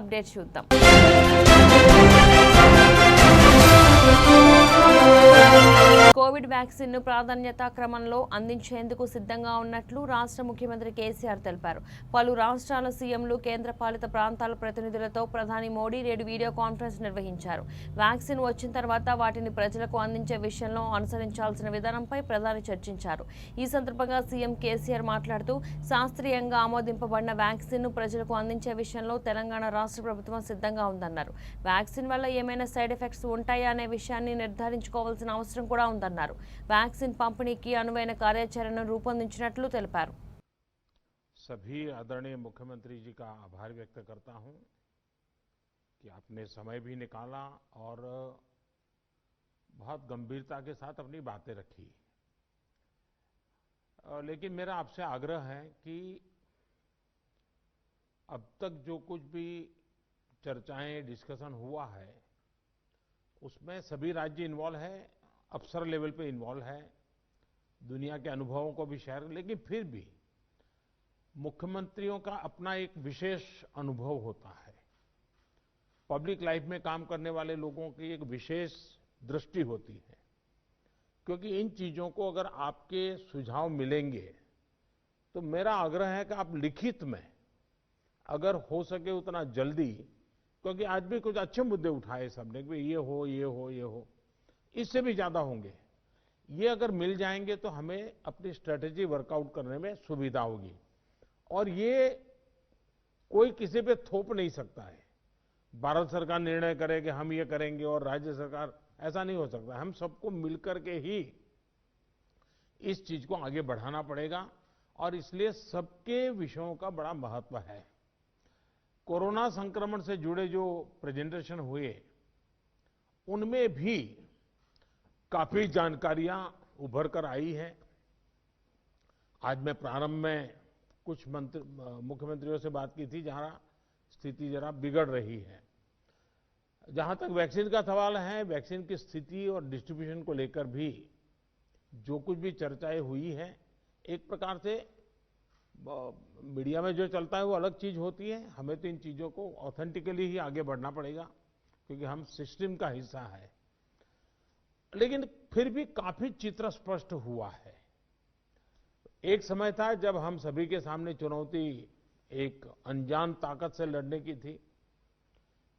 Update చూద్దాం. Covid vaccine ను ప్రాధాన్యతా క్రమంలో అందించేందుకు సిద్ధంగా ఉన్నట్లు రాష్ట్ర ముఖ్యమంత్రి కేసీఆర్ తెలిపారు. పలు రాష్ట్రాల సీఎంలు, కేంద్రపాలిత ప్రాంతాల ప్రతినిధులతో ప్రధాని మోడీ నేడు వీడియో కాన్ఫరెన్స్ నిర్వహించారు. వ్యాక్సిన్ వచ్చిన తర్వాత వాటిని ప్రజలకు అందించే విషయంలో అనుసరించాల్సిన విధానంపై ప్రధాని చర్చించారు. ఈ సందర్భంగా సీఎం కేసీఆర్ మాట్లాడుతూ శాస్త్రీయంగా ఆమోదింపబడిన వ్యాక్సిన్ ను ప్రజలకు అందించే విషయంలో తెలంగాణ రాష్ట్ర ప్రభుత్వం సిద్ధంగా ఉందన్నారు. వ్యాక్సిన్ వల్ల ఏమైనా సైడ్ ఎఫెక్ట్స్ ఉంటాయా అనే విషయాన్ని నిర్ధారించుకోవాల్సిన అవసరం కూడా ఉందన్నారు. वैक्सीन पंपनी की अनुवैन कार्याचरण रूपొందించినట్లు తెలిపారు. सभी आदरणीय मुख्यमंत्री जी का आभार व्यक्त करता हूं कि आपने समय भी निकाला और बहुत गंभीरता के साथ अपनी बातें रखी. लेकिन मेरा आपसे आग्रह है कि अब तक जो कुछ भी चर्चाएं, डिस्कशन हुआ है उसमें सभी राज्य इन्वॉल्व है, अफसर लेवल पे इन्वॉल्व है, दुनिया के अनुभवों को भी शेयर, लेकिन फिर भी मुख्यमंत्रियों का अपना एक विशेष अनुभव होता है. पब्लिक लाइफ में काम करने वाले लोगों की एक विशेष दृष्टि होती है, क्योंकि इन चीजों को अगर आपके सुझाव मिलेंगे तो मेरा आग्रह है कि आप लिखित में अगर हो सके उतना जल्दी, क्योंकि आज भी कुछ अच्छे मुद्दे उठाए सबने कि ये हो ये हो ये हो, इससे भी ज्यादा होंगे. ये अगर मिल जाएंगे तो हमें अपनी स्ट्रेटेजी वर्कआउट करने में सुविधा होगी. और ये कोई किसी पे थोप नहीं सकता है. भारत सरकार निर्णय करे कि हम ये करेंगे और राज्य सरकार, ऐसा नहीं हो सकता. हम सबको मिलकर के ही इस चीज को आगे बढ़ाना पड़ेगा और इसलिए सबके विषयों का बड़ा महत्व है. कोरोना संक्रमण से जुड़े जो प्रेजेंटेशन हुए उनमें भी काफी जानकारियां उभर कर आई हैं. आज मैं प्रारंभ में कुछ मुख्यमंत्रियों से बात की थी जहां स्थिति जरा बिगड़ रही है. जहां तक वैक्सीन का सवाल है, वैक्सीन की स्थिति और डिस्ट्रीब्यूशन को लेकर भी जो कुछ भी चर्चाएं हुई हैं, एक प्रकार से मीडिया में जो चलता है वो अलग चीज होती है. हमें तो इन चीजों को ऑथेंटिकली ही आगे बढ़ना पड़ेगा क्योंकि हम सिस्टम का हिस्सा है. लेकिन फिर भी काफी चित्र स्पष्ट हुआ है. एक समय था जब हम सभी के सामने चुनौती एक अनजान ताकत से लड़ने की थी,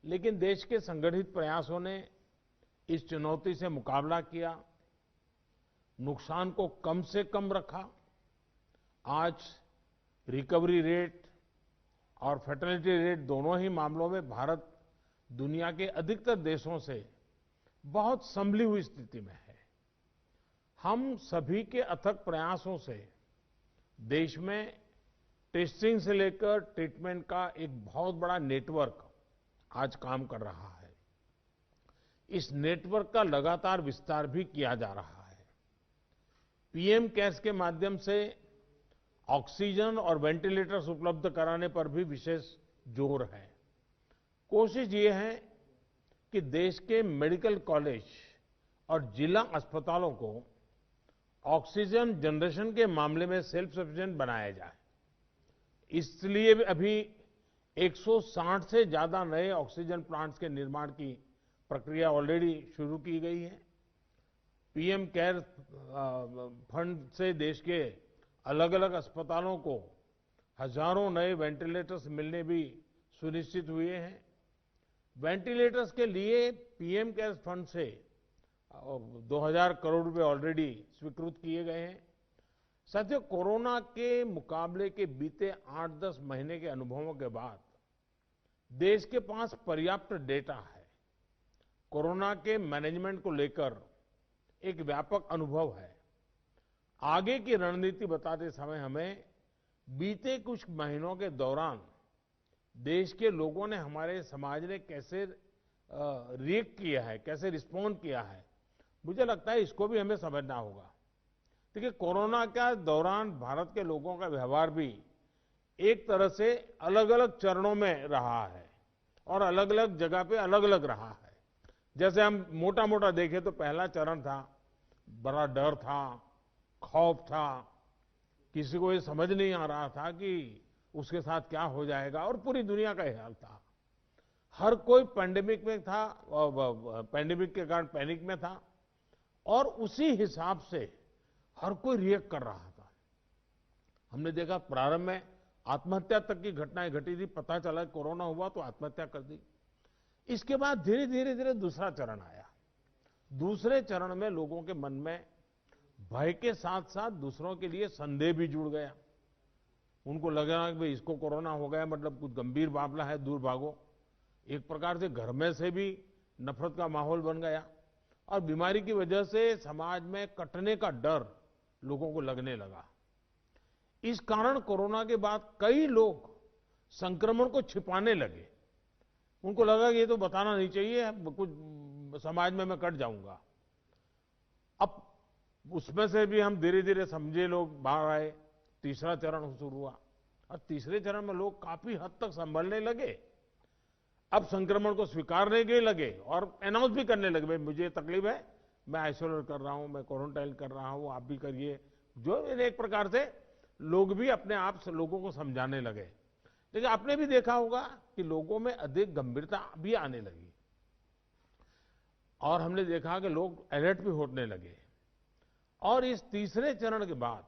लेकिन देश के संगठित प्रयासों ने इस चुनौती से मुकाबला किया, नुकसान को कम से कम रखा. आज रिकवरी रेट और फर्टिलिटी रेट दोनों ही मामलों में भारत दुनिया के अधिकतर देशों से बहुत संभली हुई स्थिति में है. हम सभी के अथक प्रयासों से देश में टेस्टिंग से लेकर ट्रीटमेंट का एक बहुत बड़ा नेटवर्क आज काम कर रहा है. इस नेटवर्क का लगातार विस्तार भी किया जा रहा है. पीएम केयर्स के माध्यम से ऑक्सीजन और वेंटिलेटर्स उपलब्ध कराने पर भी विशेष जोर है. कोशिश ये है कि देश के मेडिकल कॉलेज और जिला अस्पतालों को ऑक्सीजन जनरेशन के मामले में सेल्फ सफिशिएंट बनाया जाए. इसलिए अभी 160 से ज्यादा नए ऑक्सीजन प्लांट्स के निर्माण की प्रक्रिया ऑलरेडी शुरू की गई है. पीएम केयर फंड से देश के अलग अलग अस्पतालों को हजारों नए वेंटिलेटर्स मिलने भी सुनिश्चित हुए हैं. वेंटिलेटर्स के लिए पीएम केयर्स फंड से 2000 करोड़ रुपए ऑलरेडी स्वीकृत किए गए हैं. साथियों, कोरोना के मुकाबले के बीते 8-10 महीने के अनुभवों के बाद देश के पास पर्याप्त डेटा है. कोरोना के मैनेजमेंट को लेकर एक व्यापक अनुभव है. आगे की रणनीति बताते समय हमें बीते कुछ महीनों के दौरान देश के लोगों ने, हमारे समाज ने कैसे रिएक्ट किया है, कैसे रिस्पॉन्ड किया है, मुझे लगता है इसको भी हमें समझना होगा. देखिए, कोरोना के दौरान भारत के लोगों का व्यवहार भी एक तरह से अलग अलग चरणों में रहा है और अलग अलग जगह पे अलग अलग रहा है. जैसे हम मोटा मोटा देखें तो पहला चरण था, बड़ा डर था, खौफ था, किसी को ये समझ नहीं आ रहा था कि उसके साथ क्या हो जाएगा और पूरी दुनिया का हाल था. हर कोई पैंडेमिक में था, पैंडेमिक के कारण पैनिक में था और उसी हिसाब से हर कोई रिएक्ट कर रहा था। हमने देखा प्रारंभ में आत्महत्या तक की घटनाएं घटी थी, पता चला कोरोना हुआ तो आत्महत्या कर दी। इसके बाद धीरे धीरे धीरे दूसरा चरण आया। दूसरे चरण में लोगों के मन में भय के साथ साथ दूसरों के लिए संदेह भी जुड़ गया। उनको लगा कि भाई इसको कोरोना हो गया मतलब कुछ गंभीर मामला है, दूर भागो। एक प्रकार से घर में से भी नफरत का माहौल बन गया और बीमारी की वजह से समाज में कटने का डर लोगों को लगने लगा। इस कारण कोरोना के बाद कई लोग संक्रमण को छिपाने लगे। उनको लगा कि ये तो बताना नहीं चाहिए, कुछ समाज में मैं कट जाऊंगा। अब उसमें से भी हम धीरे धीरे समझे लोग बाहर आए। तीसरा चरण शुरू हुआ और तीसरे चरण में लोग काफी हद तक संभलने लगे। अब संक्रमण को स्वीकारने के लगे और अनाउंस भी करने लगे, भाई मुझे तकलीफ है, मैं आइसोलेट कर रहा हूं, मैं क्वारंटाइन कर रहा हूं, आप भी करिए। जो एक प्रकार से लोग भी अपने आप से लोगों को समझाने लगे। लेकिन आपने भी देखा होगा कि लोगों में अधिक गंभीरता भी आने लगी और हमने देखा कि लोग अलर्ट भी होने लगे। और इस तीसरे चरण के बाद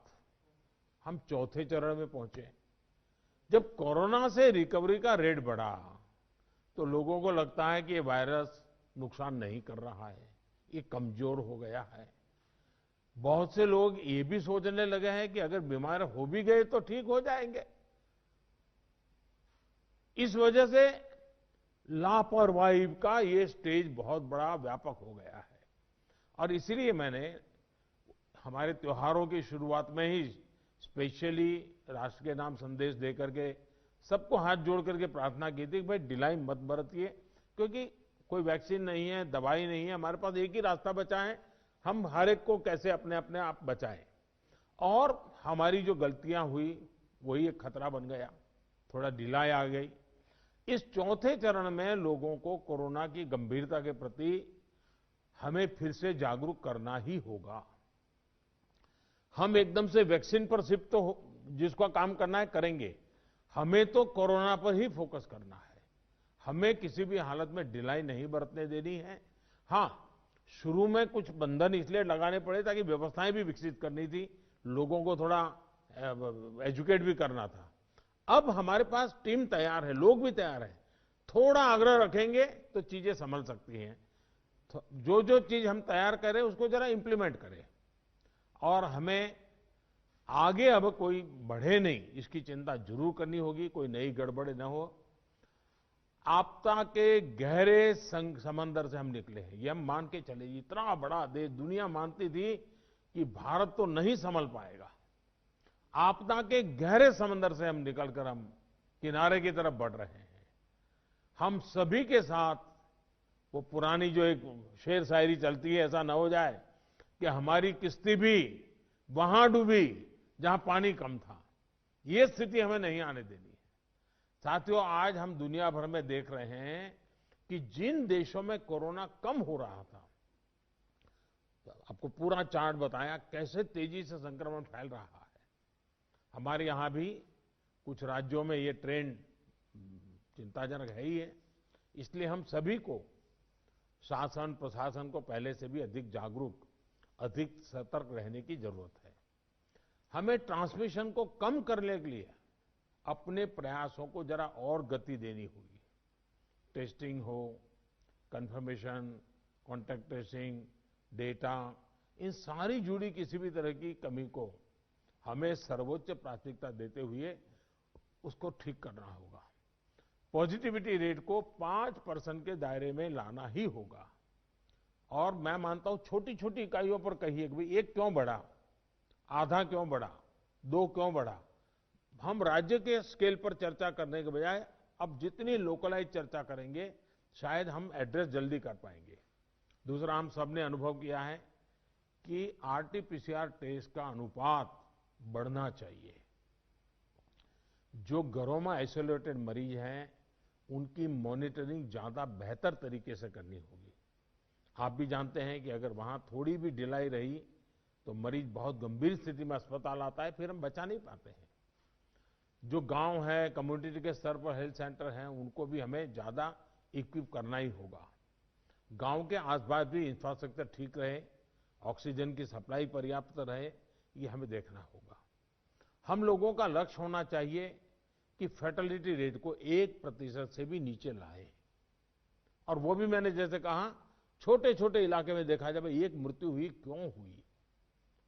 हम चौथे चरण में पहुंचे। जब कोरोना से रिकवरी का रेट बढ़ा तो लोगों को लगता है कि ये वायरस नुकसान नहीं कर रहा है, ये कमजोर हो गया है। बहुत से लोग ये भी सोचने लगे हैं कि अगर बीमार हो भी गए तो ठीक हो जाएंगे। इस वजह से लापरवाही का ये स्टेज बहुत बड़ा व्यापक हो गया है और इसीलिए मैंने हमारे त्योहारों की शुरुआत में ही स्पेशली राष्ट्र के नाम संदेश दे करके सबको हाथ जोड़ करके प्रार्थना की थी कि भाई ढिलाई मत बरतिए, क्योंकि कोई वैक्सीन नहीं है, दवाई नहीं है, हमारे पास एक ही रास्ता बचा है, हम हर एक को कैसे अपने अपने आप बचाएं। और हमारी जो गलतियां हुई वही एक खतरा बन गया, थोड़ा ढिलाई आ गई। इस चौथे चरण में लोगों को कोरोना की गंभीरता के प्रति हमें फिर से जागरूक करना ही होगा। हम एकदम से वैक्सीन पर शिफ्ट तो जिसका काम करना है करेंगे, हमें तो कोरोना पर ही फोकस करना है। हमें किसी भी हालत में ढिलाई नहीं बरतने देनी है। हाँ, शुरू में कुछ बंधन इसलिए लगाने पड़े ताकि व्यवस्थाएं भी विकसित करनी थी, लोगों को थोड़ा एजुकेट भी करना था। अब हमारे पास टीम तैयार है, लोग भी तैयार हैं। थोड़ा आग्रह रखेंगे तो चीजें संभल सकती हैं। जो जो चीज हम तैयार करें उसको जरा इंप्लीमेंट करें और हमें आगे अब कोई बढ़े नहीं इसकी चिंता जरूर करनी होगी, कोई नई गड़बड़ न हो। आपदा के गहरे समंदर से हम निकले हैं, ये हम मान के चले। इतना बड़ा देश, दुनिया मानती थी कि भारत तो नहीं संभल पाएगा। आपदा के गहरे समंदर से हम निकलकर हम किनारे की तरफ बढ़ रहे हैं। हम सभी के साथ वो पुरानी जो एक शेर शायरी चलती है, ऐसा न हो जाए कि हमारी किश्ती भी वहां डूबी जहां पानी कम था। ये स्थिति हमें नहीं आने देनी है। साथियों, आज हम दुनिया भर में देख रहे हैं कि जिन देशों में कोरोना कम हो रहा था, तो आपको पूरा चार्ट बताया कैसे तेजी से संक्रमण फैल रहा है। हमारे यहां भी कुछ राज्यों में ये ट्रेंड चिंताजनक है ही है। इसलिए हम सभी को, शासन प्रशासन को पहले से भी अधिक जागरूक, अधिक सतर्क रहने की जरूरत है। हमें ट्रांसमिशन को कम करने के लिए अपने प्रयासों को जरा और गति देनी होगी। टेस्टिंग हो, कंफर्मेशन, कॉन्टैक्ट ट्रेसिंग, डेटा, इन सारी जुड़ी किसी भी तरह की कमी को हमें सर्वोच्च प्राथमिकता देते हुए उसको ठीक करना होगा। पॉजिटिविटी रेट को 5% के दायरे में लाना ही होगा। और मैं मानता हूं छोटी छोटी इकाइयों पर कहिए कि भाई एक क्यों बढ़ा, आधा क्यों बढ़ा, 2 क्यों बढ़ा। हम राज्य के स्केल पर चर्चा करने के बजाय अब जितनी लोकलाइज चर्चा करेंगे शायद हम एड्रेस जल्दी कर पाएंगे। दूसरा, हम सबने अनुभव किया है कि आरटीपीसीआर टेस्ट का अनुपात बढ़ना चाहिए। जो घरों में आइसोलेटेड मरीज हैं उनकी मॉनिटरिंग ज्यादा बेहतर तरीके से करनी होगी। आप भी जानते हैं कि अगर वहां थोड़ी भी ढिलाई रही तो मरीज बहुत गंभीर स्थिति में अस्पताल आता है, फिर हम बचा नहीं पाते हैं। जो गांव है, कम्युनिटी के स्तर पर हेल्थ सेंटर हैं, उनको भी हमें ज्यादा इक्विप करना ही होगा। गांव के आसपास भी इंफ्रास्ट्रक्चर ठीक रहे, ऑक्सीजन की सप्लाई पर्याप्त रहे, ये हमें देखना होगा। हम लोगों का लक्ष्य होना चाहिए कि फर्टिलिटी रेट को 1% से भी नीचे लाए, और वो भी मैंने जैसे कहा छोटे छोटे इलाके में देखा जाए एक मृत्यु हुई क्यों हुई,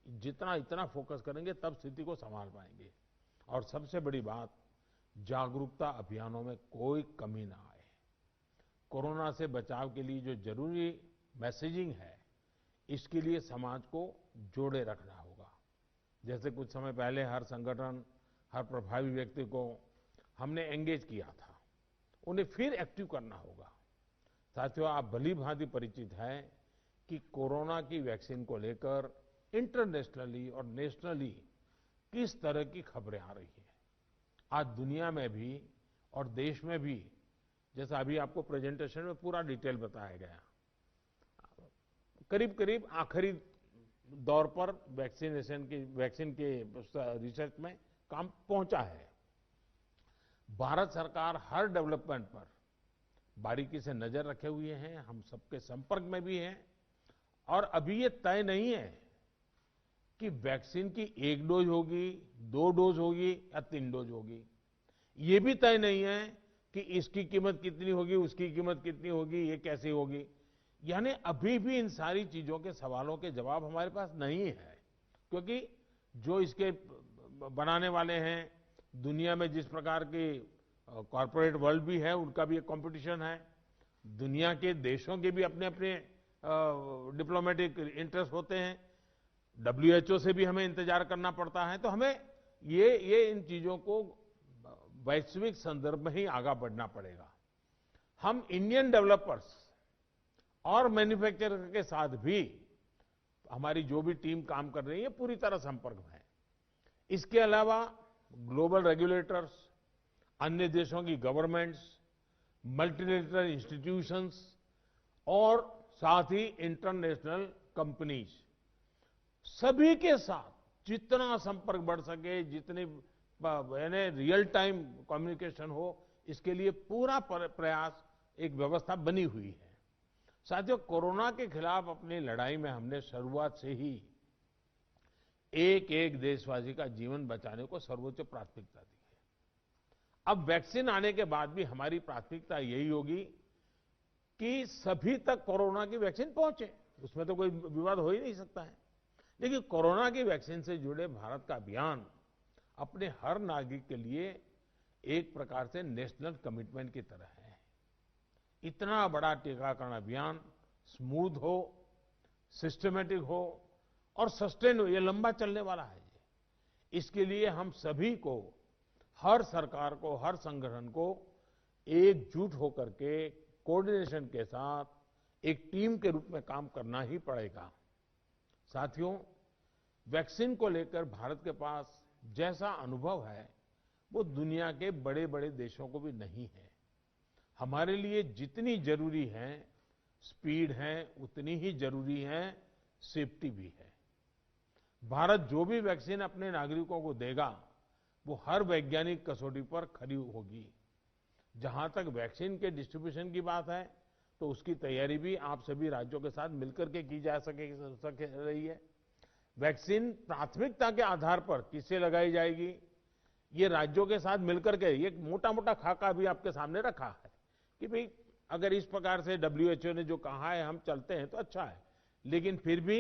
जितना इतना फोकस करेंगे तब स्थिति को संभाल पाएंगे। और सबसे बड़ी बात, जागरूकता अभियानों में कोई कमी ना आए। कोरोना से बचाव के लिए जो जरूरी मैसेजिंग है, इसके लिए समाज को जोड़े रखना होगा। जैसे कुछ समय पहले हर संगठन, हर प्रभावी व्यक्ति को हमने एंगेज किया था, उन्हें फिर एक्टिव करना होगा। साथियों, आप भली भांति परिचित हैं कि कोरोना की वैक्सीन को लेकर इंटरनेशनली और नेशनली किस तरह की खबरें आ रही हैं। आज दुनिया में भी और देश में भी, जैसा अभी आपको प्रेजेंटेशन में पूरा डिटेल बताया गया, करीब करीब आखिरी दौर पर वैक्सीन के रिसर्च में काम पहुंचा है। भारत सरकार हर डेवलपमेंट पर बारीकी से नजर रखे हुए हैं, हम सबके संपर्क में भी हैं। और अभी ये तय नहीं है कि वैक्सीन की 1 डोज होगी, 2 डोज होगी या 3 डोज होगी। ये भी तय नहीं है कि इसकी कीमत कितनी होगी, उसकी कीमत कितनी होगी, ये कैसी होगी। यानी अभी भी इन सारी चीजों के सवालों के जवाब हमारे पास नहीं है, क्योंकि जो इसके बनाने वाले हैं, दुनिया में जिस प्रकार की कॉर्पोरेट वर्ल्ड भी है, उनका भी एक कंपटीशन है। दुनिया के देशों के भी अपने अपने डिप्लोमेटिक इंटरेस्ट होते हैं। WHO से भी हमें इंतजार करना पड़ता है। तो हमें ये इन चीजों को वैश्विक संदर्भ में ही आगे बढ़ना पड़ेगा। हम इंडियन डेवलपर्स और मैन्युफैक्चरर के साथ भी हमारी जो भी टीम काम कर रही है, पूरी तरह संपर्क में है। इसके अलावा ग्लोबल रेगुलेटर्स, अन्य देशों की गवर्नमेंट्स, मल्टीलेटरल इंस्टीट्यूशंस और साथ ही इंटरनेशनल कंपनीज, सभी के साथ जितना संपर्क बढ़ सके, जितनी रियल टाइम कम्युनिकेशन हो, इसके लिए पूरा प्रयास, एक व्यवस्था बनी हुई है। साथियों, कोरोना के खिलाफ अपनी लड़ाई में हमने शुरुआत से ही एक एक देशवासी का जीवन बचाने को सर्वोच्च प्राथमिकता दी है। अब वैक्सीन आने के बाद भी हमारी प्राथमिकता यही होगी कि सभी तक कोरोना की वैक्सीन पहुंचे, उसमें तो कोई विवाद हो ही नहीं सकता है। लेकिन कोरोना की वैक्सीन से जुड़े भारत का अभियान अपने हर नागरिक के लिए एक प्रकार से नेशनल कमिटमेंट की तरह है। इतना बड़ा टीकाकरण अभियान स्मूथ हो, सिस्टमैटिक हो और सस्टेन हो, ये लंबा चलने वाला है। इसके लिए हम सभी को, हर सरकार को, हर संगठन को एकजुट होकर के कोऑर्डिनेशन के साथ एक टीम के रूप में काम करना ही पड़ेगा। साथियों, वैक्सीन को लेकर भारत के पास जैसा अनुभव है, वो दुनिया के बड़े बड़े देशों को भी नहीं है। हमारे लिए जितनी जरूरी है स्पीड है, उतनी ही जरूरी है सेफ्टी भी है। भारत जो भी वैक्सीन अपने नागरिकों को देगा, वो हर वैज्ञानिक कसौटी पर खरी होगी। जहां तक वैक्सीन के डिस्ट्रीब्यूशन की बात है, तो उसकी तैयारी भी आप सभी राज्यों के साथ मिलकर के की जा सके रही है। वैक्सीन प्राथमिकता के आधार पर किसे लगाई जाएगी, ये राज्यों के साथ मिलकर के एक मोटा मोटा खाका भी आपके सामने रखा है कि भाई अगर इस प्रकार से WHO ने जो कहा है हम चलते हैं तो अच्छा है। लेकिन फिर भी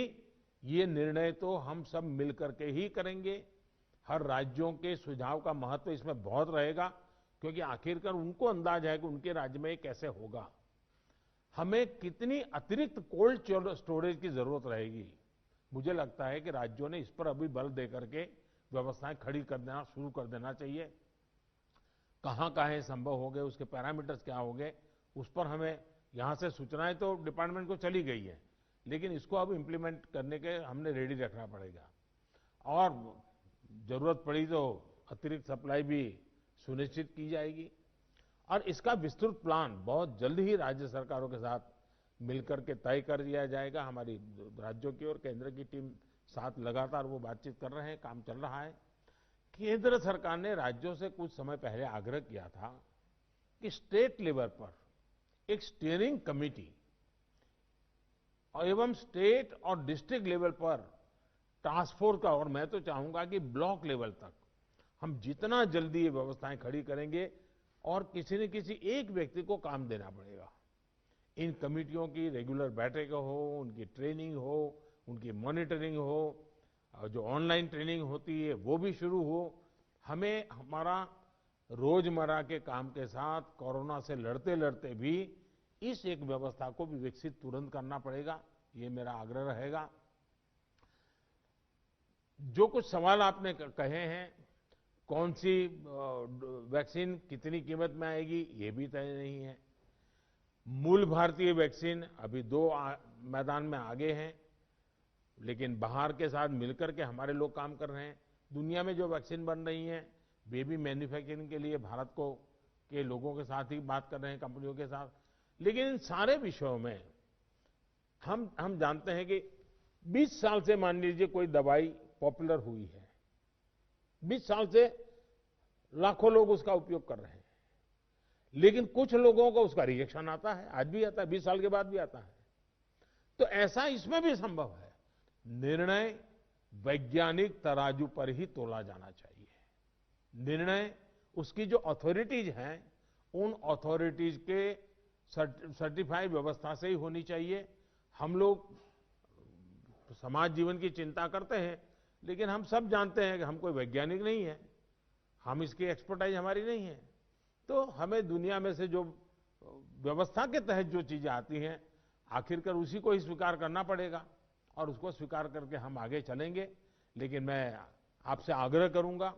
ये निर्णय तो हम सब मिलकर के ही करेंगे। हर राज्यों के सुझाव का महत्व इसमें बहुत रहेगा, क्योंकि आखिरकार उनको अंदाज है कि उनके राज्य में ये कैसे होगा। हमें कितनी अतिरिक्त कोल्ड स्टोरेज की जरूरत रहेगी, मुझे लगता है कि राज्यों ने इस पर अभी बल देकर के व्यवस्थाएं खड़ी कर देना शुरू कर देना चाहिए। कहाँ कहाँ संभव हो गए, उसके पैरामीटर्स क्या हो गए, उस पर हमें यहाँ से सूचनाएं तो डिपार्टमेंट को चली गई है, लेकिन इसको अब इम्प्लीमेंट करने के हमने रेडी रखना पड़ेगा। और जरूरत पड़ी तो अतिरिक्त सप्लाई भी सुनिश्चित की जाएगी। और इसका विस्तृत प्लान बहुत जल्द ही राज्य सरकारों के साथ मिलकर के तय कर दिया जाएगा। हमारी राज्यों की और केंद्र की टीम साथ लगातार वो बातचीत कर रहे हैं, काम चल रहा है। केंद्र सरकार ने राज्यों से कुछ समय पहले आग्रह किया था कि स्टेट लेवल पर एक स्टीयरिंग कमेटी और एवं स्टेट और डिस्ट्रिक्ट लेवल पर टास्क फोर्स का, और मैं तो चाहूंगा कि ब्लॉक लेवल तक हम जितना जल्दी ये व्यवस्थाएं खड़ी करेंगे और किसी न किसी एक व्यक्ति को काम देना पड़ेगा। इन कमेटियों की रेगुलर बैठकें हो, उनकी ट्रेनिंग हो, उनकी मॉनिटरिंग हो, और जो ऑनलाइन ट्रेनिंग होती है वो भी शुरू हो। हमें हमारा रोजमर्रा के काम के साथ कोरोना से लड़ते लड़ते भी इस एक व्यवस्था को भी विकसित तुरंत करना पड़ेगा, ये मेरा आग्रह रहेगा। जो कुछ सवाल आपने कहे हैं, कौन सी वैक्सीन कितनी कीमत में आएगी, ये भी तय नहीं है। मूल भारतीय वैक्सीन अभी 2 मैदान में आगे हैं, लेकिन बाहर के साथ मिलकर के हमारे लोग काम कर रहे हैं। दुनिया में जो वैक्सीन बन रही है वे भी मैन्युफैक्चरिंग के लिए भारत को के लोगों के साथ ही बात कर रहे हैं, कंपनियों के साथ। लेकिन इन सारे विषयों में हम जानते हैं कि 20 साल से मान लीजिए कोई दवाई पॉपुलर हुई है, 20 साल से लाखों लोग उसका उपयोग कर रहे हैं, लेकिन कुछ लोगों को उसका रिएक्शन आता है, आज भी आता है, 20 साल के बाद भी आता है। तो ऐसा इसमें भी संभव है। निर्णय वैज्ञानिक तराजू पर ही तोला जाना चाहिए। निर्णय उसकी जो अथॉरिटीज हैं उन अथॉरिटीज के सर्टिफाइड व्यवस्था से ही होनी चाहिए। हम लोग समाज जीवन की चिंता करते हैं, लेकिन हम सब जानते हैं कि हम कोई वैज्ञानिक नहीं है, हम इसकी एक्सपर्टाइज हमारी नहीं है। तो हमें दुनिया में से जो व्यवस्था के तहत जो चीजें आती हैं, आखिरकार उसी को ही स्वीकार करना पड़ेगा और उसको स्वीकार करके हम आगे चलेंगे। लेकिन मैं आपसे आग्रह करूंगा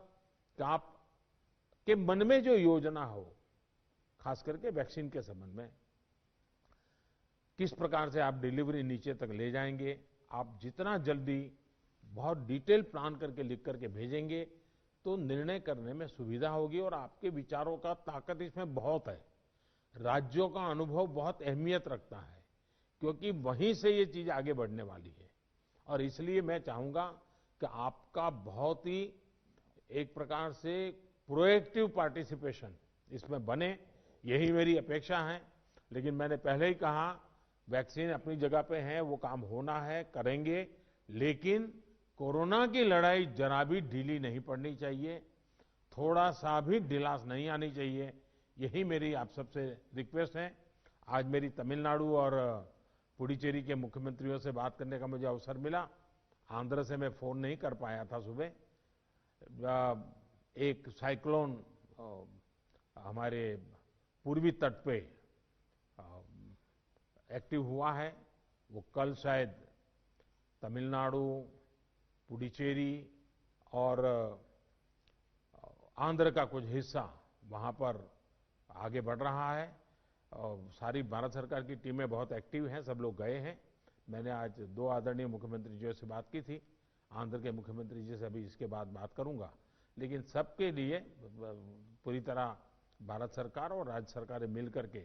कि आप के मन में जो योजना हो, खास करके वैक्सीन के संबंध में, किस प्रकार से आप डिलीवरी नीचे तक ले जाएंगे, आप जितना जल्दी बहुत डिटेल प्लान करके लिख करके भेजेंगे तो निर्णय करने में सुविधा होगी। और आपके विचारों का ताकत इसमें बहुत है। राज्यों का अनुभव बहुत अहमियत रखता है, क्योंकि वहीं से ये चीज आगे बढ़ने वाली है। और इसलिए मैं चाहूंगा कि आपका बहुत ही एक प्रकार से प्रोएक्टिव पार्टिसिपेशन इसमें बने, यही मेरी अपेक्षा है। लेकिन मैंने पहले ही कहा, वैक्सीन अपनी जगह पे है, वो काम होना है, करेंगे, लेकिन कोरोना की लड़ाई जरा भी ढीली नहीं पड़नी चाहिए, थोड़ा सा भी ढिलास नहीं आनी चाहिए। यही मेरी आप सबसे रिक्वेस्ट है। आज मेरी तमिलनाडु और पुडुचेरी के मुख्यमंत्रियों से बात करने का मुझे अवसर मिला। आंध्र से मैं फोन नहीं कर पाया था सुबह। एक साइक्लोन हमारे पूर्वी तट पे एक्टिव हुआ है, वो कल शायद तमिलनाडु, पुडुचेरी और आंध्र का कुछ हिस्सा वहां पर आगे बढ़ रहा है। और सारी भारत सरकार की टीमें बहुत एक्टिव हैं, सब लोग गए हैं। मैंने आज 2 आदरणीय मुख्यमंत्री जी से बात की थी, आंध्र के मुख्यमंत्री जी से अभी इसके बाद बात करूंगा। लेकिन सबके लिए पूरी तरह भारत सरकार और राज्य सरकारें मिल करके,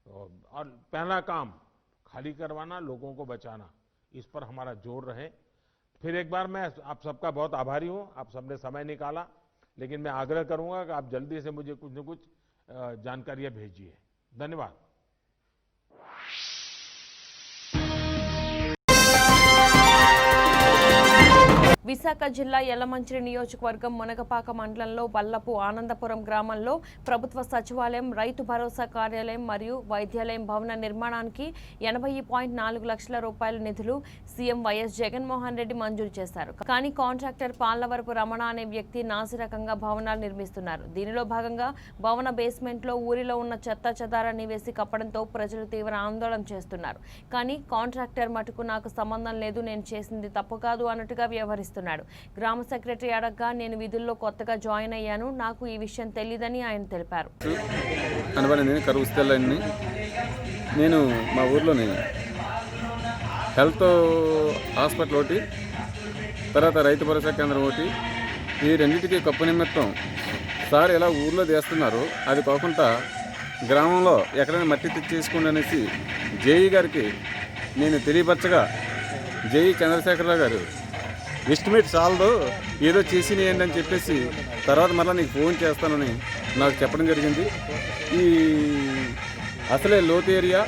और पहला काम खाली करवाना, लोगों को बचाना, इस पर हमारा जोर रहे। फिर एक बार मैं आप सबका बहुत आभारी हूं, आप सबने समय निकाला। लेकिन मैं आग्रह करूंगा कि आप जल्दी से मुझे कुछ न कुछ जानकारियां भेजिए। धन्यवाद। విశాఖ జిల్లా యలమంచిలి నియోజకవర్గం మునగపాక మండలంలో బల్లపు ఆనందపురం గ్రామంలో ప్రభుత్వ సచివాలయం, రైతు భరోసా కార్యాలయం మరియు వైద్యాలయం భవన నిర్మాణానికి 80.4 లక్షల రూపాయల నిధులు సీఎం వైఎస్ జగన్మోహన్ రెడ్డి మంజూరు చేశారు. కానీ కాంట్రాక్టర్ పాలవరపు రమణ అనే వ్యక్తి నాసిరకంగా భవనాలు నిర్మిస్తున్నారు. దీనిలో భాగంగా భవన బేస్మెంట్ లో ఊరిలో ఉన్న చెత్త చెదారాన్ని వేసి కప్పడంతో ప్రజలు తీవ్ర ఆందోళన చేస్తున్నారు. కానీ కాంట్రాక్టర్ మటుకు నాకు సంబంధం లేదు, నేను చేసింది తప్పు కాదు అన్నట్టుగా వ్యవహరిస్తున్నారు. గ్రామ సెక్రటరీ అడగ్గా నేను విధుల్లో కొత్తగా జాయిన్ అయ్యాను, నాకు ఈ విషయం తెలియదని ఆయన తెలిపారు. నేను మా ఊర్లోని హెల్త్ హాస్పిటల్ ఒకటి, తర్వాత రైతు భరోసా కేంద్రం ఒకటి, ఈ రెండింటికి కప్పు నిమిత్తం సార్ ఇలా ఊర్లో చేస్తున్నారు. అది కాకుండా గ్రామంలో ఎక్కడైనా మట్టి తెచ్చేసుకోండి అనేసి జేఈ గారికి నేను తెలియపరచగా, జేఈ చంద్రశేఖరరావు గారు ఎస్టిమేట్ చాలదు, ఏదో చేసి నేయండి అని చెప్పేసి తర్వాత మళ్ళీ నీకు ఫోన్ చేస్తానని నాకు చెప్పడం జరిగింది. ఈ అసలే లోతు ఏరియా,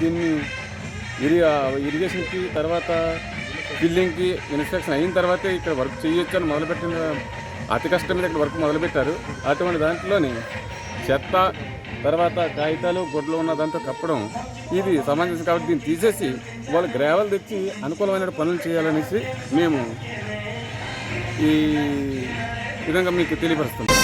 దీన్ని ఇరిగేషన్కి తర్వాత ఫిల్లింగ్కి ఇన్స్ట్రక్షన్ అయిన తర్వాతే ఇక్కడ వర్క్ చేయొచ్చు అని మొదలుపెట్టిన అతి కష్టం మీద ఇక్కడ వర్క్ మొదలుపెట్టారు. అటువంటి దాంట్లోని చెత్త తర్వాత కాగితాలు గుడ్లు ఉన్నదంతా కప్పడం ఇది సమంజసం కాబట్టి దీన్ని తీసేసి వాళ్ళు గ్రావెల్ తెచ్చి అనుకూలమైన పనులు చేయాలనేసి మేము ఈ విధంగా మీకు తెలియపరుస్తున్నాం.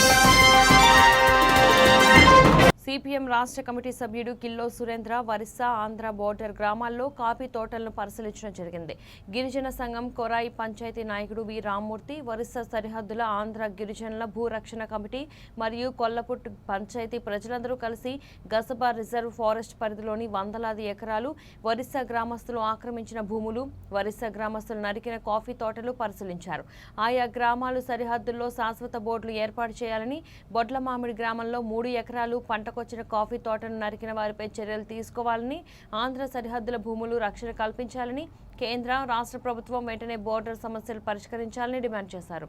సిపిఎం రాష్ట్ర కమిటీ సభ్యుడు కిల్లో సురేంద్ర వరిస్సా ఆంధ్ర బోర్డర్ గ్రామాల్లో కాఫీ తోటలను పరిశీలించడం జరిగింది. గిరిజన సంఘం కొరాయి పంచాయతీ నాయకుడు వి రామ్మూర్తి, వరిస్సా సరిహద్దుల ఆంధ్ర గిరిజనుల భూరక్షణ కమిటీ మరియు కొల్లపుట్టు పంచాయతీ ప్రజలందరూ కలిసి గసబా రిజర్వ్ ఫారెస్ట్ పరిధిలోని వందలాది ఎకరాలు, వరిస్సా గ్రామస్తులు ఆక్రమించిన భూములు, వరిస్సా గ్రామస్తులు నరికిన కాఫీ తోటలు పరిశీలించారు. ఆయా గ్రామాలు సరిహద్దుల్లో శాశ్వత బోర్డులు ఏర్పాటు చేయాలని, బొడ్లమామిడి గ్రామంలో 3 ఎకరాలు పంట వచ్చిన కాఫీ తోటను నరికిన వారిపై చర్యలు తీసుకోవాలని, ఆంధ్ర సరిహద్దుల భూములు రక్షణ కల్పించాలని, కేంద్ర రాష్ట్ర ప్రభుత్వం వెంటనే బోర్డర్ సమస్యలు పరిష్కరించాలని డిమాండ్ చేశారు.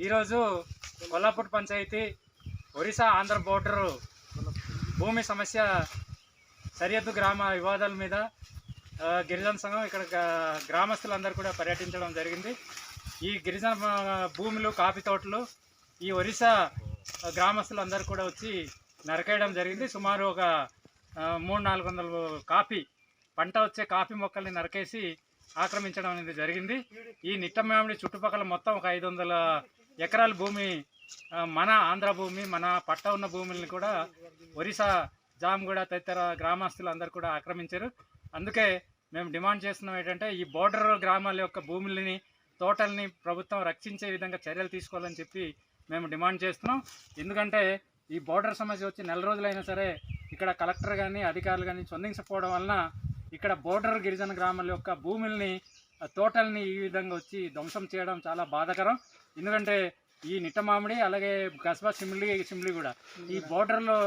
ఈరోజు కొల్లాపూర్ పంచాయతీ ఒరిస్సా ఆంధ్ర బోర్డరు భూమి సమస్య సరిహద్దు గ్రామ వివాదాల మీద గిరిజన సంఘం ఇక్కడ గ్రామస్తులందరూ కూడా పర్యటించడం జరిగింది. ఈ గిరిజన భూములు, కాఫీ తోటలు ఈ ఒరిస్సా గ్రామస్తులందరూ కూడా వచ్చి నరికేయడం జరిగింది. సుమారు ఒక 300-400 కాఫీ పంట వచ్చే కాఫీ మొక్కల్ని నరికేసి ఆక్రమించడం అనేది జరిగింది. ఈ నిట్టమామిడి చుట్టుపక్కల మొత్తం ఒక 500 ఎకరాల భూమి మన ఆంధ్ర భూమి, మన పట్ట ఉన్న భూముల్ని కూడా ఒరిస్సా జామ్గూడ తదితర గ్రామస్తులు అందరూ కూడా ఆక్రమించారు. అందుకే మేము డిమాండ్ చేస్తున్నాం ఏంటంటే ఈ బోర్డర్ గ్రామాల యొక్క భూములని, తోటల్ని ప్రభుత్వం రక్షించే విధంగా చర్యలు తీసుకోవాలని చెప్పి మేము డిమాండ్ చేస్తున్నాం. ఎందుకంటే ఈ బోర్డర్ సమస్య వచ్చి 4 రోజులైనా సరే ఇక్కడ కలెక్టర్ కానీ అధికారులు కానీ స్పందించకపోవడం వలన ఇక్కడ బోర్డర్ గిరిజన గ్రామాల యొక్క భూముల్ని, తోటల్ని ఈ విధంగా వచ్చి ధ్వంసం చేయడం చాలా బాధాకరం. ఎందుకంటే ఈ నిట్టమామిడి అలాగే గస్బా సిమ్లీ కూడా ఈ బోర్డర్లో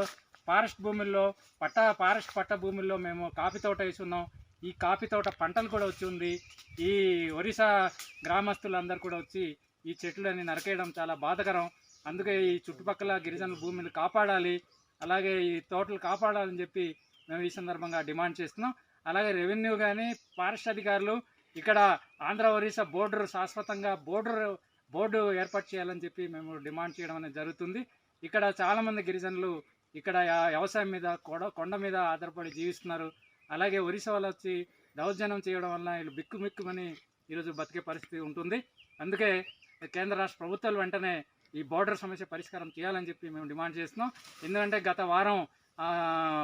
ఫారెస్ట్ భూముల్లో ఫారెస్ట్ పట్ట భూముల్లో మేము కాఫీ తోట వేసున్నాం. ఈ కాఫీ తోట పంటలు కూడా వచ్చి ఉంది. ఈ ఒరిస్సా గ్రామస్తులందరూ కూడా వచ్చి ఈ చెట్లని నరికేయడం చాలా బాధాకరం. అందుకే ఈ చుట్టుపక్కల గిరిజనుల భూమిని కాపాడాలి, అలాగే ఈ తోటలు కాపాడాలని చెప్పి మేము ఈ సందర్భంగా డిమాండ్ చేస్తున్నాం. అలాగే రెవెన్యూ కానీ ఫారెస్ట్ అధికారులు ఇక్కడ ఆంధ్ర ఒరిస్సా బోర్డర్ శాశ్వతంగా బోర్డు ఏర్పాటు చేయాలని చెప్పి మేము డిమాండ్ చేయడం అనేది జరుగుతుంది. ఇక్కడ చాలామంది గిరిజనులు ఇక్కడ వ్యవసాయం మీద కొండ మీద ఆధారపడి జీవిస్తున్నారు. అలాగే ఒరిస్సా వాళ్ళు వచ్చి దౌర్జన్యం చేయడం వల్ల వీళ్ళు బిక్కుమిక్కుమని ఈరోజు బతికే పరిస్థితి ఉంటుంది. అందుకే కేంద్ర రాష్ట్ర ప్రభుత్వాలు వెంటనే ఈ బోర్డర్ సమస్య పరిష్కారం చేయాలని చెప్పి మేము డిమాండ్ చేస్తున్నాం. ఎందుకంటే గత వారం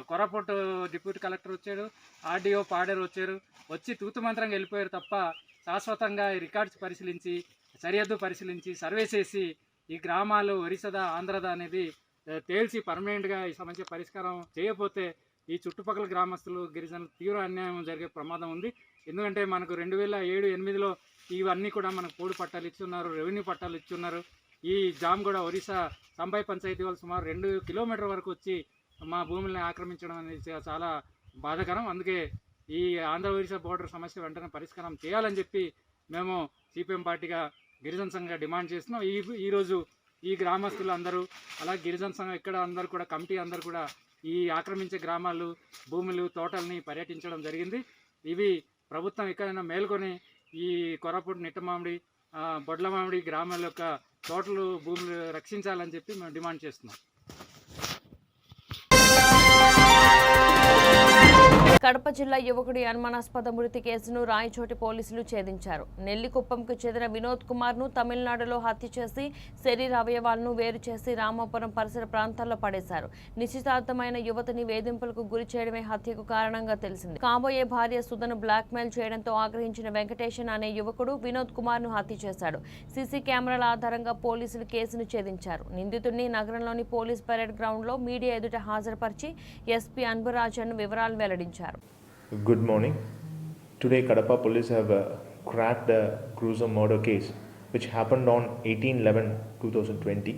కొరాపూట్ డిప్యూటీ కలెక్టర్ వచ్చాడు, ఆర్డీఓ పాడేరు వచ్చి తూతుమంత్రంగా వెళ్ళిపోయారు తప్ప శాశ్వతంగా ఈ రికార్డ్స్ పరిశీలించి, సరిహద్దు పరిశీలించి, సర్వే చేసి ఈ గ్రామాలు ఒరిస్సాదా ఆంధ్రదా అనేది తేల్చి పర్మనెంట్గా ఈ సమస్య పరిష్కారం చేయకపోతే ఈ చుట్టుపక్కల గ్రామస్తులు, గిరిజనులు తీవ్ర అన్యాయం జరిగే ప్రమాదం ఉంది. ఎందుకంటే మనకు 2007-8లో ఇవన్నీ కూడా మనకు పోడు పట్టాలు ఇచ్చున్నారు, రెవెన్యూ పట్టాలు ఇచ్చున్నారు. ఈ జామ్గూడ ఒరిస్సా సంబాయి పంచాయతీ వాళ్ళు సుమారు 2 కిలోమీటర్ల వరకు వచ్చి మా భూముల్ని ఆక్రమించడం అనేది చాలా బాధాకరం. అందుకే ఈ ఆంధ్ర ఒరిస్సా బోర్డర్ సమస్య వెంటనే పరిష్కారం చేయాలని చెప్పి మేము సిపిఎం పార్టీగా గిరిజన సంఘంగా డిమాండ్ చేస్తున్నాం. ఈరోజు ఈ గ్రామస్తులు అందరూ అలాగే గిరిజన సంఘం ఇక్కడ అందరూ కూడా కమిటీ అందరూ కూడా ఈ ఆక్రమించే గ్రామాలు, భూములు, తోటల్ని పర్యటించడం జరిగింది. ఇవి ప్రభుత్వం ఎక్కడైనా మేల్కొని ఈ కొరాపూట్, నిట్టమామిడి, బొడ్లమామిడి గ్రామాల యొక్క తోటలు, భూములు రక్షించాలని చెప్పి మేము డిమాండ్ చేస్తున్నాం. కడప జిల్లా యువకుడి అనుమానాస్పద మృతి కేసును రాయచోటి పోలీసులు ఛేదించారు. నెల్లికుప్పంకు చెందిన వినోద్ కుమార్ ను తమిళనాడులో హత్య చేసి శరీర అవయవాలను వేరు చేసి రామాపురం పరిసర ప్రాంతాల్లో పడేశారు. నిశ్చితార్థమైన యువతిని వేధింపులకు గురి చేయడమే హత్యకు కారణంగా తెలిసింది. కాబోయే భార్య సుధను బ్లాక్మెయిల్ చేయడంతో ఆగ్రహించిన వెంకటేశన్ అనే యువకుడు వినోద్ కుమార్ ను హత్య చేశాడు. సీసీ కెమెరాల ఆధారంగా పోలీసులు కేసును ఛేదించారు. నిందితుడిని నగరంలోని పోలీస్ పరేడ్ గ్రౌండ్ లో మీడియా ఎదుట హాజరుపరిచి ఎస్పీ అన్బురాజన్ వివరాలు వెల్లడించారు. Good morning. Today Kadapa police have cracked a gruesome murder case which happened on 18/11/2020.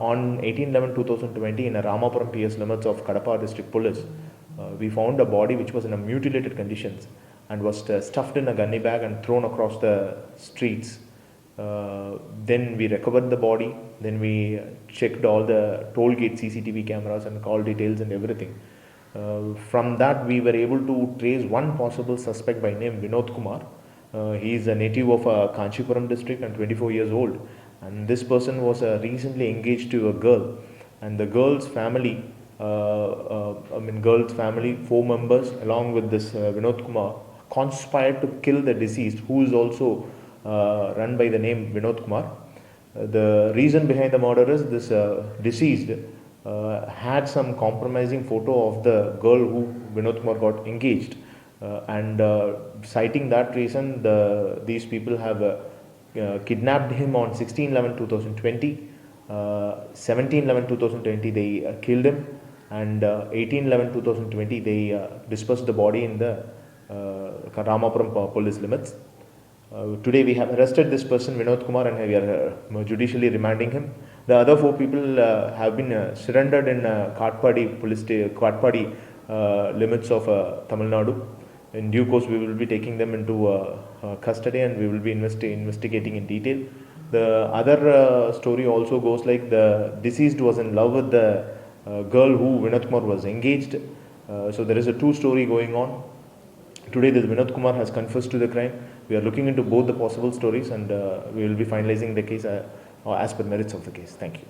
On 18/11/2020 in a Ramapuram PS limits of Kadapa district police, we found a body which was in a mutilated conditions and was stuffed in a gunny bag and thrown across the streets. Then we recovered the body. Then we checked all the toll gate CCTV cameras and call details and everything. From that, we were able to trace one possible suspect by name Vinod Kumar. He is a native of Kanchipuram district and 24 years old. And this person was recently engaged to a girl. And the girl's family, girl's family, 4 members, along with this Vinod Kumar, conspired to kill the deceased, who is also run by the name Vinod Kumar. The reason behind the murder is this deceased had some compromising photo of the girl who Vinod Kumar got engaged, and citing that reason, these people have kidnapped him on 16/11/2020, 17/11/2020 they killed him, and 18/11/2020 they dispersed the body in the Ramapuram police limits. Today we have arrested this person Vinod Kumar and we are judicially remanding him. The other 4 people have been surrendered in Katpadi limits of Tamil Nadu. In due course, we will be taking them into custody and we will be investigating in detail. The other story also goes like the deceased was in love with the girl who Vinod Kumar was engaged. So there is a 2 story going on. Today, the Vinod Kumar has confessed to the crime. We are looking into both the possible stories and we will be finalizing the case as per merits of the case. Thank you.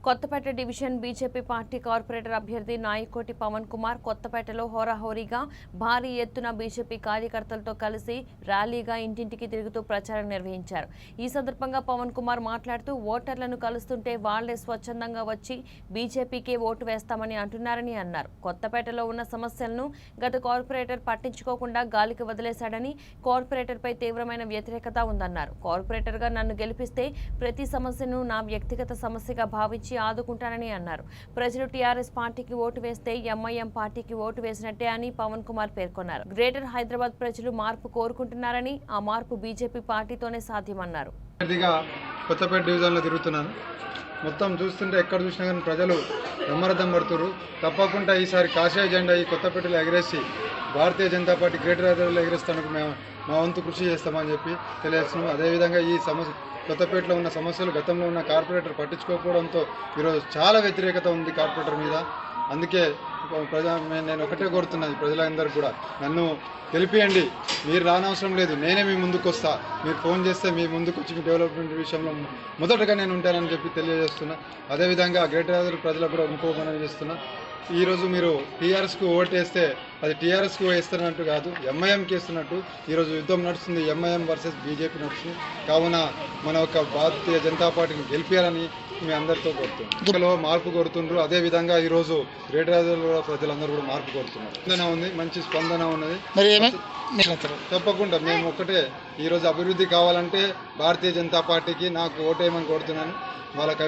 Kothapet division BJP party corporator అభ్యర్థి నాయకోటి పవన్ కుమార్ కొత్తపేటలో హోరాహోరీగా భారీ ఎత్తున BJP కార్యకర్తలతో కలిసి ర్యాలీగా ఇంటింటికి తిరుగుతూ ప్రచారం నిర్వహించారు. ఈ సందర్భంగా పవన్ కుమార్ మాట్లాడుతూ ఓటర్లను కలుస్తుంటే వాళ్లే స్వచ్ఛందంగా వచ్చి బీజేపీకే ఓటు వేస్తామని అంటున్నారని అన్నారు. కొత్తపేటలో ఉన్న సమస్యలను గత కార్పొరేటర్ పట్టించుకోకుండా గాలికి వదిలేశాడని, కార్పొరేటర్పై తీవ్రమైన వ్యతిరేకత ఉందన్నారు. కార్పొరేటర్గా నన్ను గెలిపిస్తే ప్రతి సమస్యను నా వ్యక్తిగత సమస్యగా భావించి ఆదుకుంటానని అన్నారు. ప్రజలు టీఆర్ఎస్ పార్టీకి ఓటు వేస్తే ఎంఐఎం పార్టీకి ఓటు వేసినట్టే అని పవన్ కుమార్ పేర్కొన్నారు. గ్రేటర్ హైదరాబాద్ ప్రజలు మార్పు కోరుకుంటున్నారని, ఆ మార్పు బీజేపీ పార్టీతోనే సాధ్యమన్నారు. కొత్తపేట డివిజన్లో తిరుగుతున్నాను. మొత్తం చూస్తుంటే ఎక్కడ చూసినా కానీ ప్రజలు బ్రహ్మరథం పడుతున్నారు. తప్పకుండా ఈసారి కాషాయ జెండా ఈ కొత్తపేటలో ఎగరేసి భారతీయ జనతా పార్టీ గ్రేటర్ హైదరాబాద్లో ఎగరేస్తానికి మేము మా వంతు కృషి చేస్తామని చెప్పి తెలియజేస్తున్నాం. అదేవిధంగా ఈ సమస్య కొత్తపేటలో ఉన్న సమస్యలు గతంలో ఉన్న కార్పొరేటర్ పట్టించుకోకపోవడంతో ఈరోజు చాలా వ్యతిరేకత ఉంది కార్పొరేటర్ మీద. అందుకే నేను ఒకటే కోరుతున్నాను ప్రజలందరూ కూడా, నన్ను గెలిపియండి, మీరు రానవసరం లేదు, నేనే మీ ముందుకు వస్తా, మీరు ఫోన్ చేస్తే మీ ముందుకు వచ్చి మీ డెవలప్మెంట్ విషయంలో మొదటగా నేను ఉంటానని చెప్పి తెలియజేస్తున్నా. అదేవిధంగా గ్రేటర్ హైదరాబాద్ ప్రజలకు కూడా ఇంకో మనం చేస్తున్నా, ఈరోజు మీరు టీఆర్ఎస్కు ఓటేస్తే అది టీఆర్ఎస్కు వేస్తున్నట్టు కాదు, ఎంఐఎంకి వేస్తున్నట్టు. ఈరోజు యుద్ధం నడుస్తుంది, ఎంఐఎం వర్సెస్ బీజేపీ నడుస్తుంది. కావున మన ఒక భారతీయ జనతా పార్టీని గెలిపించాలని మీ అందరితో కోరుతున్నాం. మార్పు కోరుతుండ్రు. అదేవిధంగా ఈరోజు గ్రేటర్ హైదరాబాద్ ప్రజలందరూ కూడా మార్పు కోరుతున్నారు. స్పందన ఉంది, మంచి స్పందన ఉన్నది. తప్పకుండా మేము ఒక్కటే, ఈరోజు అభివృద్ధి కావాలంటే భారతీయ జనతా పార్టీకి నాకు ఓటేయమని కోరుతున్నాను. వాళ్ళకి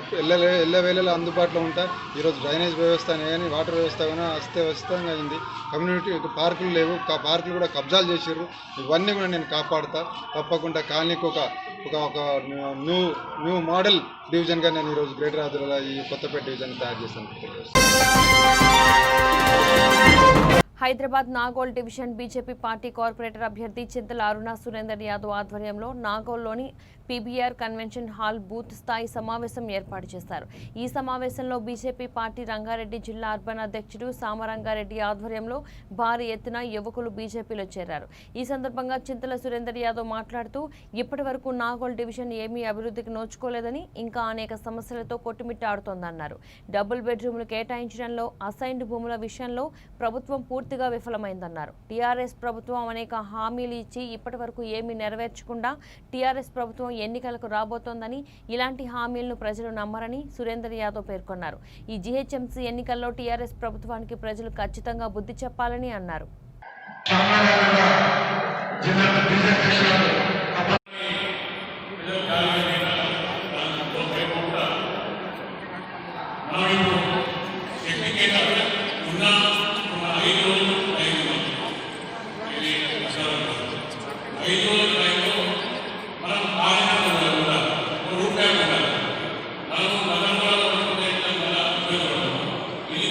ఎల్లవేళలా అందుబాటులో ఉంటా. ఈరోజు డ్రైనేజ్ వ్యవస్థ కానీ వాటర్ వ్యవస్థ కానీ అస్తవ్యస్తంగా అయింది. కమ్యూనిటీ పార్కులు లేవు, పార్కులు కూడా కబ్జాలు చేసారు. ఇవన్నీ కూడా నేను కాపాడుతా. తప్పకుండా కాలనీకి ఒక న్యూ మోడల్ డివిజన్గా నేను ఈరోజు గ్రేటర్ హైదరాబాద్ ఈ కొత్తపేట డివిజన్ తయారు చేస్తాను. Hyderabad Nagole division BJP party corporator అభ్యర్థి చింతల అరుణ సురేందర్ యాదవ్ ఆధ్వర్యంలో నాగోల్లోని పీబీఆర్ కన్వెన్షన్ హాల్ బూత్ స్థాయి సమావేశం ఏర్పాటు చేశారు. ఈ సమావేశంలో బీజేపీ పార్టీ రంగారెడ్డి జిల్లా అర్బన్ అధ్యక్షుడు సామరంగారెడ్డి ఆధ్వర్యంలో భారీ ఎత్తున యువకులు బీజేపీలో చేరారు. ఈ సందర్భంగా చింతల సురేందర్ యాదవ్ మాట్లాడుతూ, ఇప్పటి వరకు నాగోల్ డివిజన్ ఏమీ అభివృద్ధికి నోచుకోలేదని, ఇంకా అనేక సమస్యలతో కొట్టుమిట్టాడుతోందన్నారు. డబుల్ బెడ్రూమ్లు కేటాయించడంలో, అసైన్డ్ భూముల విషయంలో ప్రభుత్వం పూర్తిగా విఫలమైందన్నారు. టీఆర్ఎస్ ప్రభుత్వం అనేక హామీలు ఇచ్చి ఇప్పటి వరకు ఏమీ నెరవేర్చకుండా టీఆర్ఎస్ ప్రభుత్వం ఎన్నికలకు రాబోతోందని, ఇలాంటి హామీలను ప్రజలు నమ్మరని సురేందర్ యాదవ్ పేర్కొన్నారు. ఈ జీహెచ్ఎంసీ ఎన్నికల్లో టీఆర్ఎస్ ప్రభుత్వానికి ప్రజలు ఖచ్చితంగా బుద్ధి చెప్పాలని అన్నారు. ఇది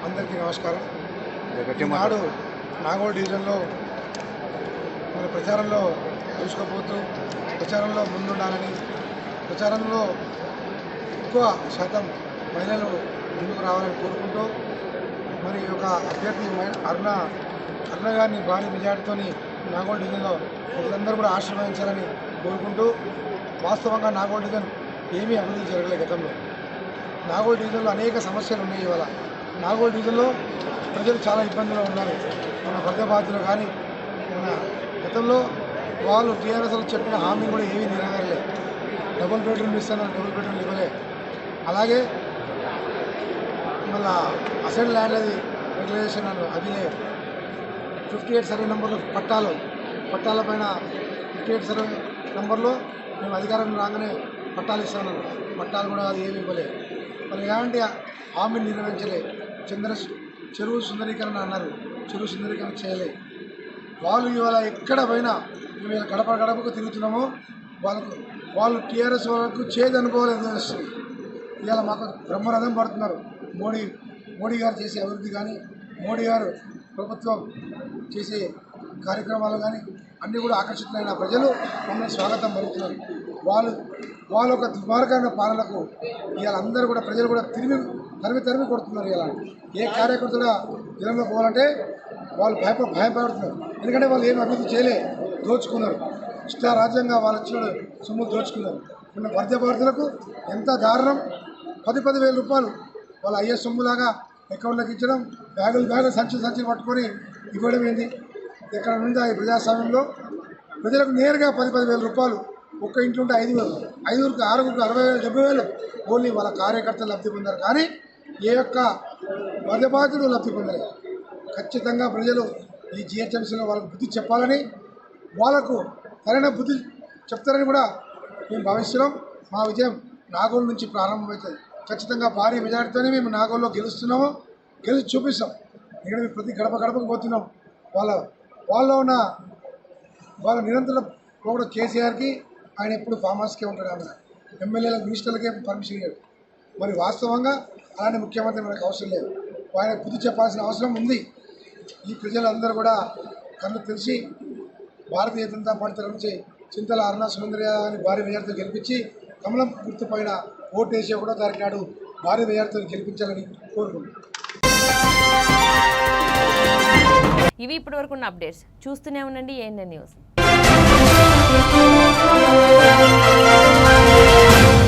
అందరికీ నమస్కారం. ఈనాడు నాగోల్ డివిజన్లో మన ప్రచారంలో దూసుకుపోతూ ప్రచారంలో ముందుండాలని, ప్రచారంలో ఎక్కువ శాతం మహిళలు ముందుకు రావాలని కోరుకుంటూ మరి ఒక అభ్యర్థి అరుణ గారిని భారీ మెజార్టీతో నాగోల్ డివిజన్లో ప్రజలందరూ కూడా ఆశీర్వదించాలని కోరుకుంటూ, వాస్తవంగా నాగోల్ డివిజన్ ఏమీ అభివృద్ధి జరగలేదు. గతంలో నాగోల్ డివిజన్లో అనేక సమస్యలు ఉన్నాయి. ఇవాళ నాగోల్ డివిజన్లో ప్రజలు చాలా ఇబ్బందులు ఉన్నారు. మన వరద బాధితులు కానీ మన గతంలో వాళ్ళు టీఆర్ఎస్లో చెప్పిన హామీలు కూడా ఏమీ నెరవేరలేదు. డబుల్ బెడ్రూమ్ ఇస్తున్నారు, డబుల్ బెడ్రూమ్ ఇవ్వలే. అలాగే మళ్ళా అసెంట్ ల్యాండ్ అది రెగ్యులేషన్ అది 58 సర్వే నెంబర్లు పట్టాల పైన 58 సర్వే నెంబర్లో మేము అధికారం రాగానే పట్టాలు ఇస్తామన్నారు. పట్టాలు కూడా అది ఏమి ఇవ్వలేదు. మరి ఎలాంటి హామీని నిర్వహించలే. చెరువు సుందరీకరణ అన్నారు, చెరువు సుందరీకరణ చేయలే. వాళ్ళు ఇవాళ ఎక్కడ పోయినా మేము ఇలా గడపకు తిరుగుతున్నామో వాళ్ళు టీఆర్ఎస్ వాళ్ళకు చేదు అనుకోలేదు తెలుస్తుంది. ఇవాళ మాకు బ్రహ్మరథం పడుతున్నారు. మోడీ గారు చేసే అభివృద్ధి కానీ, మోడీ గారు ప్రభుత్వం చేసే కార్యక్రమాలు కానీ అన్నీ కూడా ఆకర్షితులైన ప్రజలు మమ్మల్ని స్వాగతం పలుకుతున్నారు. వాళ్ళ ఒక దుర్మార్గమైన పాలనకు ఇవాళ అందరూ కూడా ప్రజలు కూడా తరిమి కొడుతున్నారు. ఇలా ఏ కార్యకర్త కూడా జనంలో పోవాలంటే వాళ్ళు భయపడుతున్నారు. ఎందుకంటే వాళ్ళు ఏం అభివృద్ధి చేయలే, దోచుకున్నారు. ఇష్టారాజ్యంగా వాళ్ళు వచ్చిన సొమ్ములు దోచుకున్నారు. ఉన్న వరద బాధితులకు ఎంత దారుణం, 10,000 రూపాయలు వాళ్ళ అయ్యే సొమ్ములాగా అకౌంట్లోకి ఇచ్చడం, బ్యాగులు సంచులు పట్టుకొని ఇవ్వడం ఏంది? ఎక్కడ ఉందా ఈ ప్రజాస్వామ్యంలో? ప్రజలకు నేరుగా 10,000 రూపాయలు ఒక్క ఇంట్లో ఉంటే 5,000, 5గురికి 6గురికి 60,000, 70,000 ఓన్లీ వాళ్ళ కార్యకర్తలు లబ్ధి పొందారు. కానీ ఏ యొక్క వరద బాధితులు లబ్ధి పొందలేదు. ఖచ్చితంగా ప్రజలు ఈ జిహెచ్ఎంసీలో వాళ్ళకు బుద్ధి చెప్పాలని, వాళ్ళకు సరైన బుద్ధి చెప్తారని కూడా మేము భావిస్తున్నాం. మా విజయం నాగోల్ నుంచి ప్రారంభమవుతుంది. ఖచ్చితంగా భారీ మెజారిటీతోనే మేము నాగోల్లో గెలుస్తున్నాము, గెలిచి చూపిస్తాం. ఇక్కడ ప్రతి గడపకు పోతున్నాం. వాళ్ళలో ఉన్న వాళ్ళ నిరంతరం కూడా కేసీఆర్కి ఆయన ఎప్పుడు ఫామ్ హౌస్కే ఉంటాడు. ఆమె ఎమ్మెల్యేల మినిస్టర్లకే పర్మిషన్ ఇవ్వడు. మరి వాస్తవంగా అలాంటి ముఖ్యమంత్రి మనకు అవసరం లేదు. ఆయన బుద్ధి చెప్పాల్సిన అవసరం ఉంది. ఈ ప్రజలందరూ కూడా కళ్ళు తెలిసి భారతీయ జనతా పార్టీ నుంచి చింతల అరుణ సురేంద్రని భారీ మెజార్టీతో గెలిపించి కమలం గుర్తుపైన ఓటేసి 1వ తారీఖు నాడు భారీ మెజార్టీతో గెలిపించాలని కోరుకుంటున్నాను. ఇవి ఇప్పటివరకు ఉన్న అప్డేట్స్. చూస్తూనే ఉండండి ANN న్యూస్.